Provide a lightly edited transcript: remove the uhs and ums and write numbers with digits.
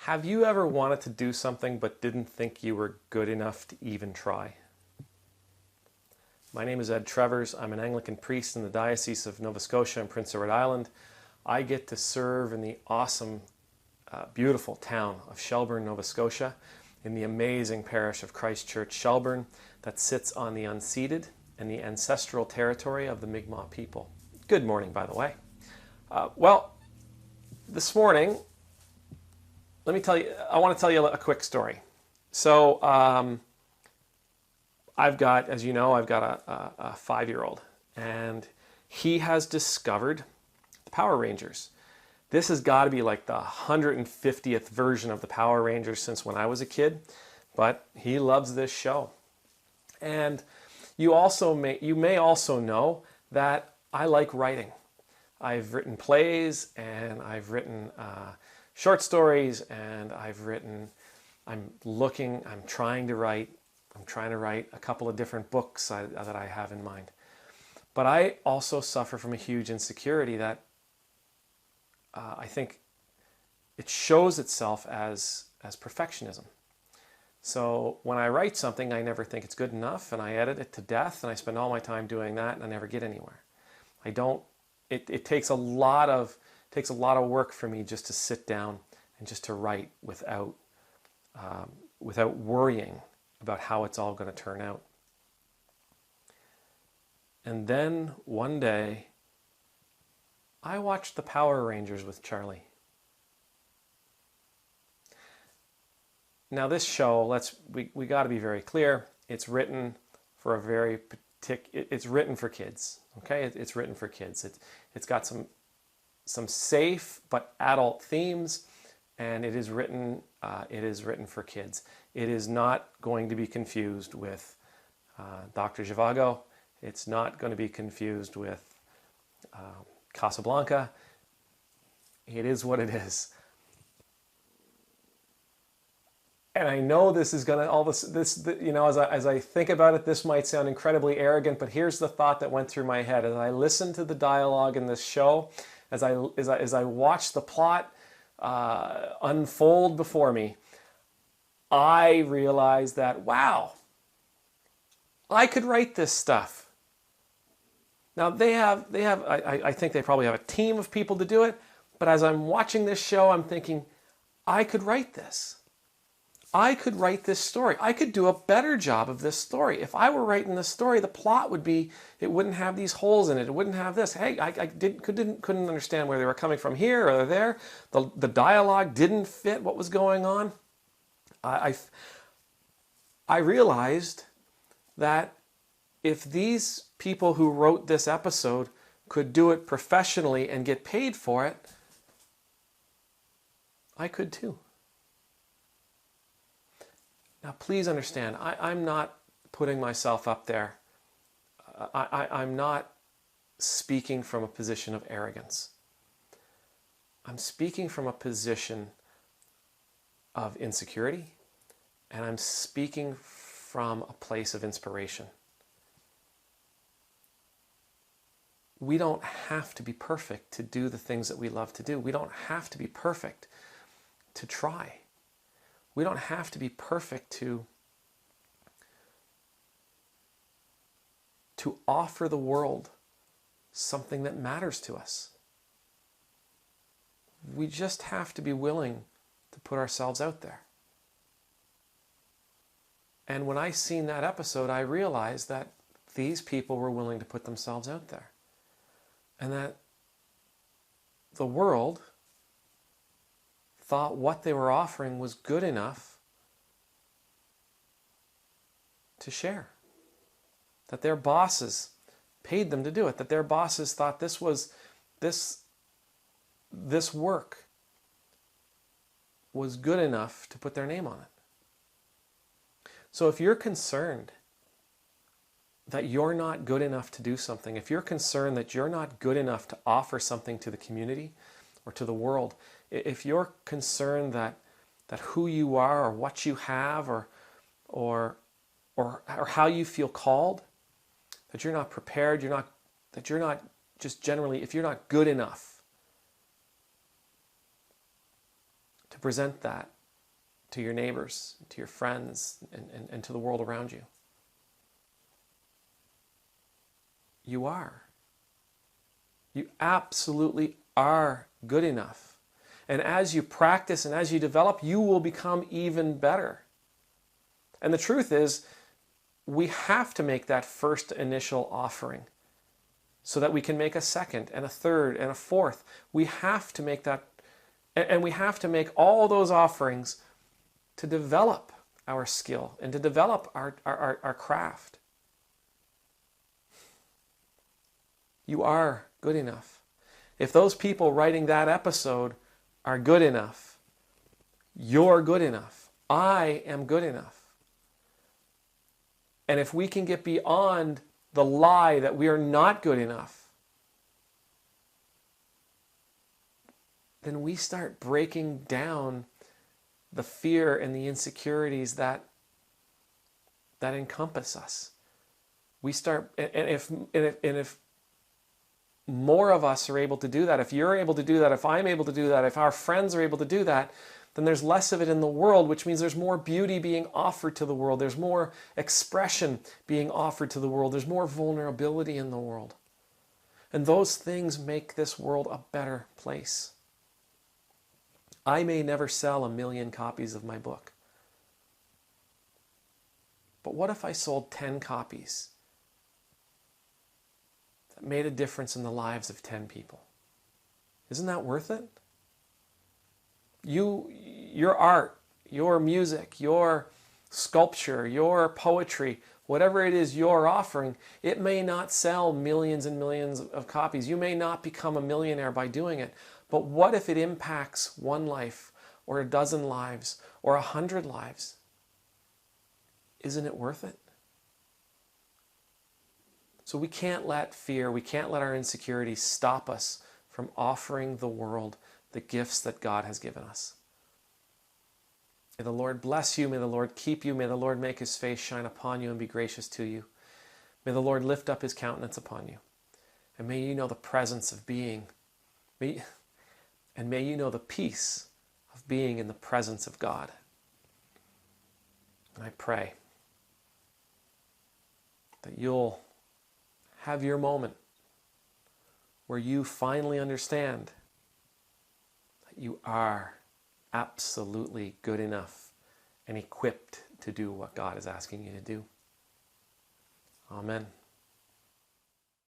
Have you ever wanted to do something but didn't think you were good enough to even try? My name is Ed Trevors. I'm an Anglican priest in the Diocese of Nova Scotia and Prince Edward Island. I get to serve in the awesome, beautiful town of Shelburne, Nova Scotia, in the amazing parish of Christ Church, Shelburne, that sits on the unceded and the ancestral territory of the Mi'kmaq people. Good morning, by the way. This morning, I want to tell you a quick story. So, I've got a 5-year-old, and he has discovered the Power Rangers. This has got to be like the 150th version of the Power Rangers since when I was a kid, but he loves this show. And you may also know that I like writing. I've written plays, and I've written short stories, and I'm trying to write a couple of different books that I have in mind. But I also suffer from a huge insecurity that I think it shows itself as perfectionism. So when I write something, I never think it's good enough, and I edit it to death, and I spend all my time doing that, and I never get anywhere. It takes a lot of work for me just to sit down and just to write without worrying about how it's all going to turn out. And then one day, I watched the Power Rangers with Charlie. Now this show, we got to be very clear. It's written for it's written for kids. Okay, it's written for kids. It's got some safe but adult themes, and it is written for kids. It is not going to be confused with Dr. Zhivago. It's not going to be confused with Casablanca. It is what it is. And I know this is going to, as I think about it, this might sound incredibly arrogant, but here's the thought that went through my head as I listened to the dialogue in this show, as I watched the plot unfold before me. I realized that, wow, I could write this stuff. Now I think they probably have a team of people to do it, but as I'm watching this show, I'm thinking, I could write this. I could write this story. I could do a better job of this story. If I were writing this story, the plot would be, it wouldn't have these holes in it. It wouldn't have this. Hey, I couldn't understand where they were coming from here or there. The dialogue didn't fit what was going on. I realized that if these people who wrote this episode could do it professionally and get paid for it, I could too. Now, please understand, I'm not putting myself up there. I'm not speaking from a position of arrogance. I'm speaking from a position of insecurity, and I'm speaking from a place of inspiration. We don't have to be perfect to do the things that we love to do. We don't have to be perfect to try. We don't have to be perfect to offer the world something that matters to us. We just have to be willing to put ourselves out there. And when I seen that episode, I realized that these people were willing to put themselves out there. And that the world thought what they were offering was good enough to share. That their bosses paid them to do it. That their bosses thought this work was good enough to put their name on it. So if you're concerned that you're not good enough to do something, if you're concerned that you're not good enough to offer something to the community or to the world, if you're concerned that who you are or what you have or how you feel called, that you're not prepared, if you're not good enough to present that to your neighbors, to your friends, and to the world around you. You are. You absolutely are good enough. And as you practice and as you develop, you will become even better. And the truth is, we have to make that first initial offering so that we can make a second and a third and a fourth. We have to make that, and we have to make all those offerings to develop our skill and to develop our craft. You are good enough. If those people writing that episode are good enough, you're good enough. I am good enough. And if we can get beyond the lie that we are not good enough, then we start breaking down the fear and the insecurities that encompass us. We start, and if more of us are able to do that, if you're able to do that, if I'm able to do that, if our friends are able to do that, then there's less of it in the world, which means there's more beauty being offered to the world. There's more expression being offered to the world. There's more vulnerability in the world. And those things make this world a better place. I may never sell 1 million copies of my book. But what if I sold 10 copies that made a difference in the lives of 10 people? Isn't that worth it? Your art, your music, your sculpture, your poetry, whatever it is you're offering, it may not sell millions and millions of copies. You may not become a millionaire by doing it. But what if it impacts 1 life or 12 lives or 100 lives? Isn't it worth it? So we can't let fear, we can't let our insecurities stop us from offering the world the gifts that God has given us. May the Lord bless you. May the Lord keep you. May the Lord make his face shine upon you and be gracious to you. May the Lord lift up his countenance upon you. And may you know the presence of being, and may you know the peace of being in the presence of God. And I pray that you'll have your moment where you finally understand that you are absolutely good enough and equipped to do what God is asking you to do. Amen.